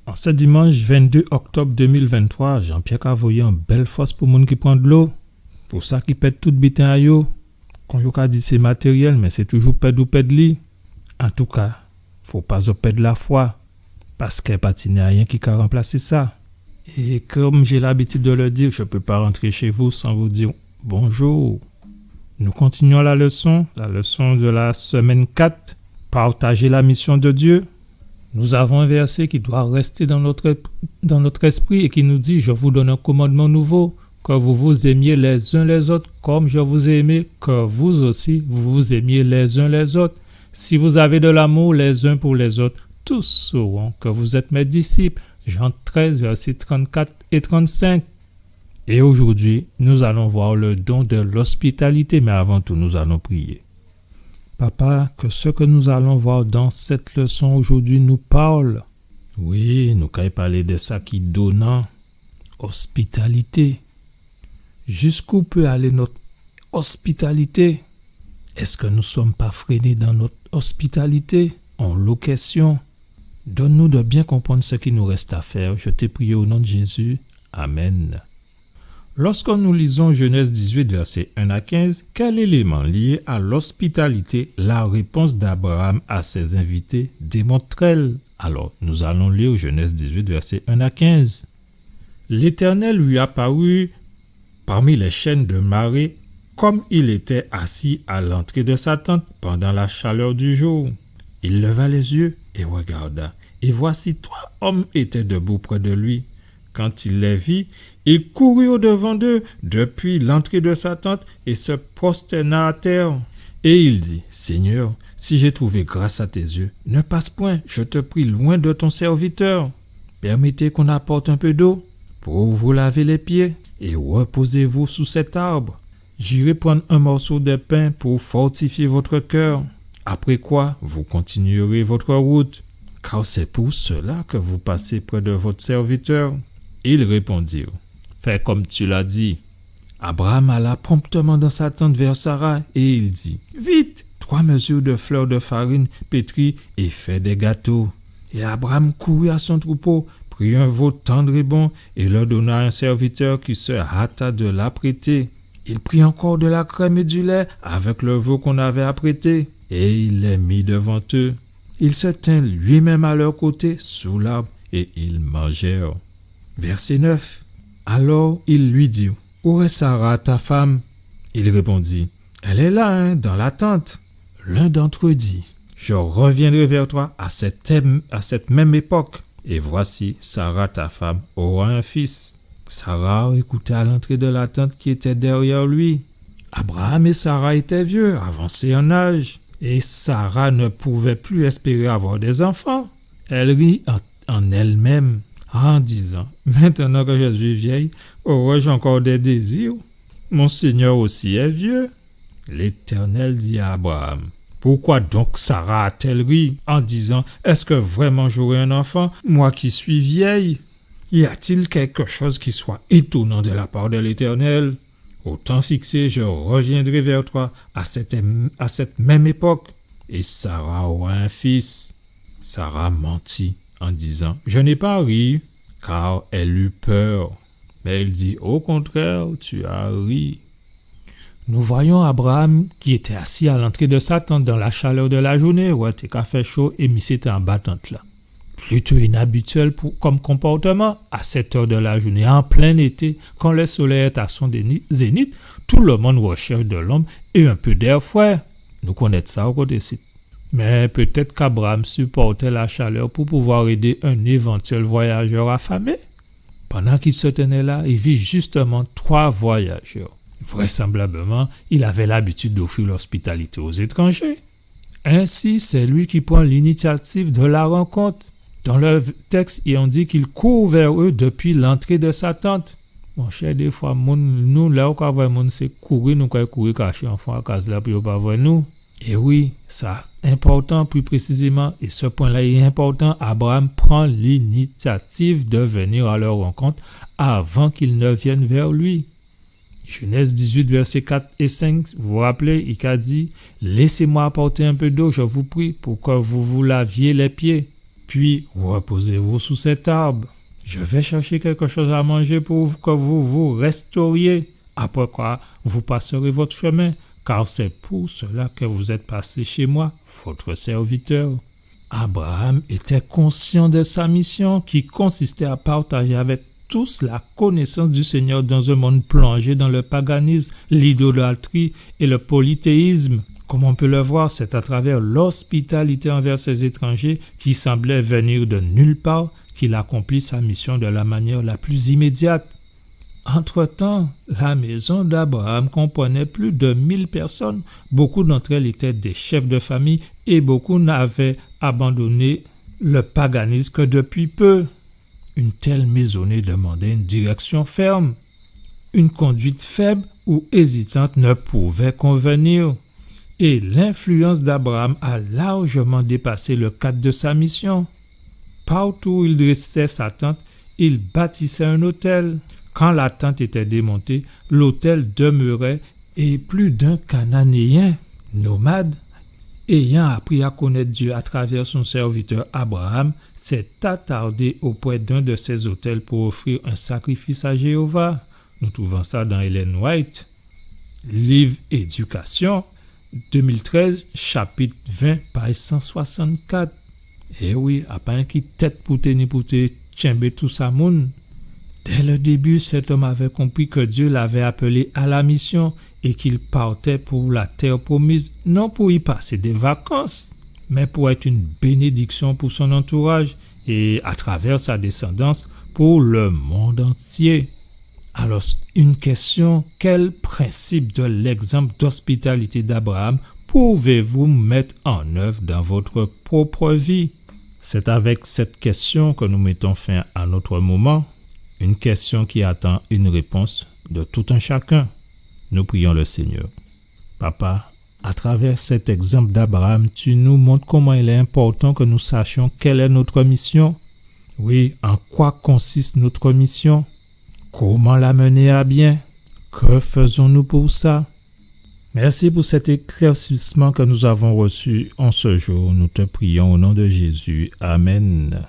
En ce dimanche 22 octobre 2023, Jean-Pierre a envoyé une belle force pour les gens qui prennent de l'eau. Pour ça qui pète tout bitin à yo. Quand yo ka dit c'est matériel, mais c'est toujours pète ou pète li. En tout cas, faut pas perdre la foi. Parce qu'il n'y a rien qui a remplacé ça. Et comme j'ai l'habitude de le dire, je ne peux pas rentrer chez vous sans vous dire bonjour. Nous continuons la leçon de la semaine 4. Partager la mission de Dieu. Nous avons un verset qui doit rester dans notre esprit et qui nous dit « Je vous donne un commandement nouveau, que vous vous aimiez les uns les autres comme je vous ai aimé, que vous aussi vous vous aimiez les uns les autres. Si vous avez de l'amour les uns pour les autres, tous sauront que vous êtes mes disciples. » Jean 13, versets 34 et 35. Et aujourd'hui, nous allons voir le don de l'hospitalité, mais avant tout, nous allons prier. Papa, que ce que nous allons voir dans cette leçon aujourd'hui nous parle. Oui, nous allons parler de ça qui donne hospitalité. Jusqu'où peut aller notre hospitalité? Est-ce que nous ne sommes pas freinés dans notre hospitalité? En location. Donne-nous de bien comprendre ce qui nous reste à faire. Je t'ai prié au nom de Jésus. Amen. Lorsque nous lisons Genèse 18, versets 1 à 15, quel élément lié à l'hospitalité la réponse d'Abraham à ses invités démontre-t-elle? Alors, nous allons lire Genèse 18, versets 1 à 15. L'Éternel lui apparut parmi les chênes de Mamré, comme il était assis à l'entrée de sa tente pendant la chaleur du jour. Il leva les yeux et regarda, et voici 3 hommes étaient debout près de lui. Quand il les vit, il courut au-devant d'eux depuis l'entrée de sa tente et se prosterna à terre. Et il dit, « Seigneur, si j'ai trouvé grâce à tes yeux, ne passe point, je te prie, loin de ton serviteur. Permettez qu'on apporte un peu d'eau pour vous laver les pieds et reposez-vous sous cet arbre. J'irai prendre un morceau de pain pour fortifier votre cœur. Après quoi, vous continuerez votre route, car c'est pour cela que vous passez près de votre serviteur. » Ils répondirent, « Fais comme tu l'as dit. » Abraham alla promptement dans sa tente vers Sarah et il dit, « Vite, 3 mesures de fleurs de farine pétrie et fais des gâteaux. » Et Abraham courut à son troupeau, prit un veau tendre et bon et le donna à un serviteur qui se hâta de l'apprêter. Il prit encore de la crème et du lait avec le veau qu'on avait apprêté et il les mit devant eux. Il se tint lui-même à leur côté sous l'arbre et ils mangèrent. Verset 9. Alors il lui dit, « Où est Sarah, ta femme ?» Il répondit, « Elle est là, dans la tente. » L'un d'entre eux dit, « Je reviendrai vers toi à cette même époque. Et voici, Sarah, ta femme, aura un fils. » Sarah écoutait à l'entrée de la tente qui était derrière lui. Abraham et Sarah étaient vieux, avancés en âge, et Sarah ne pouvait plus espérer avoir des enfants. Elle rit en elle-même en disant, « Maintenant que je suis vieille, aurais-je encore des désirs? Mon Seigneur aussi est vieux. » L'Éternel dit à Abraham, « Pourquoi donc Sarah a-t-elle ri en disant, « Est-ce que vraiment j'aurai un enfant, moi qui suis vieille? » Y a-t-il quelque chose qui soit étonnant de la part de l'Éternel? Au temps fixé, je reviendrai vers toi à cette même époque, et Sarah aura un fils. Sarah mentit en disant, « Je n'ai pas ri, car elle eut peur. » Mais il dit, « Au contraire, tu as ri. » Nous voyons Abraham qui était assis à l'entrée de sa tente dans la chaleur de la journée, où il était fait chaud et mis c'était en battante là. Plutôt inhabituel comme comportement à cette heure de la journée, en plein été, quand le soleil est à son zénith, tout le monde recherche de l'ombre et un peu d'air frais. Nous connaissons ça au côté-ci. Mais peut-être qu'Abraham supportait la chaleur pour pouvoir aider un éventuel voyageur affamé. Pendant qu'il se tenait là, il vit justement 3 voyageurs. Vraisemblablement, il avait l'habitude d'offrir l'hospitalité aux étrangers. Ainsi, c'est lui qui prend l'initiative de la rencontre. Dans le texte, on dit qu'il court vers eux depuis l'entrée de sa tente. Mon cher, des fois, nous, là où on voit monde, c'est courir, nous courir cacher enfant à case là, puis on pas voir nous. Et oui, ça important plus précisément, et ce point-là est important, Abraham prend l'initiative de venir à leur rencontre avant qu'ils ne viennent vers lui. Genèse 18, versets 4 et 5, vous vous rappelez, il a dit « Laissez-moi apporter un peu d'eau, je vous prie, pour que vous vous laviez les pieds. » puis reposez-vous sous cet arbre. Je vais chercher quelque chose à manger pour que vous vous restauriez, après quoi vous passerez votre chemin, car c'est pour cela que vous êtes passé chez moi, votre serviteur. » Abraham était conscient de sa mission qui consistait à partager avec tous la connaissance du Seigneur dans un monde plongé dans le paganisme, l'idolâtrie et le polythéisme. Comme on peut le voir, c'est à travers l'hospitalité envers ces étrangers qui semblaient venir de nulle part qu'il accomplit sa mission de la manière la plus immédiate. Entre-temps, la maison d'Abraham comprenait plus de 1000 personnes. Beaucoup d'entre elles étaient des chefs de famille et beaucoup n'avaient abandonné le paganisme que depuis peu. Une telle maisonnée demandait une direction ferme. Une conduite faible ou hésitante ne pouvait convenir. Et l'influence d'Abraham a largement dépassé le cadre de sa mission. Partout où il dressait sa tente, il bâtissait un autel. Quand la tente était démontée, l'autel demeurait et plus d'un Cananéen, nomade, ayant appris à connaître Dieu à travers son serviteur Abraham, s'est attardé auprès d'un de ces autels pour offrir un sacrifice à Jéhovah. Nous trouvons ça dans Ellen White. Livre Éducation, 2013, chapitre 20, page 164. Eh oui, après qui tête pour tenir tchembe tout ça moun. Dès le début, cet homme avait compris que Dieu l'avait appelé à la mission et qu'il partait pour la terre promise, non pour y passer des vacances, mais pour être une bénédiction pour son entourage et à travers sa descendance pour le monde entier. Alors, une question, quel principe de l'exemple d'hospitalité d'Abraham pouvez-vous mettre en œuvre dans votre propre vie? C'est avec cette question que nous mettons fin à notre moment. Une question qui attend une réponse de tout un chacun. Nous prions le Seigneur. Papa, à travers cet exemple d'Abraham, tu nous montres comment il est important que nous sachions quelle est notre mission. Oui, en quoi consiste notre mission? Comment la mener à bien? Que faisons-nous pour ça? Merci pour cet éclaircissement que nous avons reçu en ce jour. Nous te prions au nom de Jésus. Amen.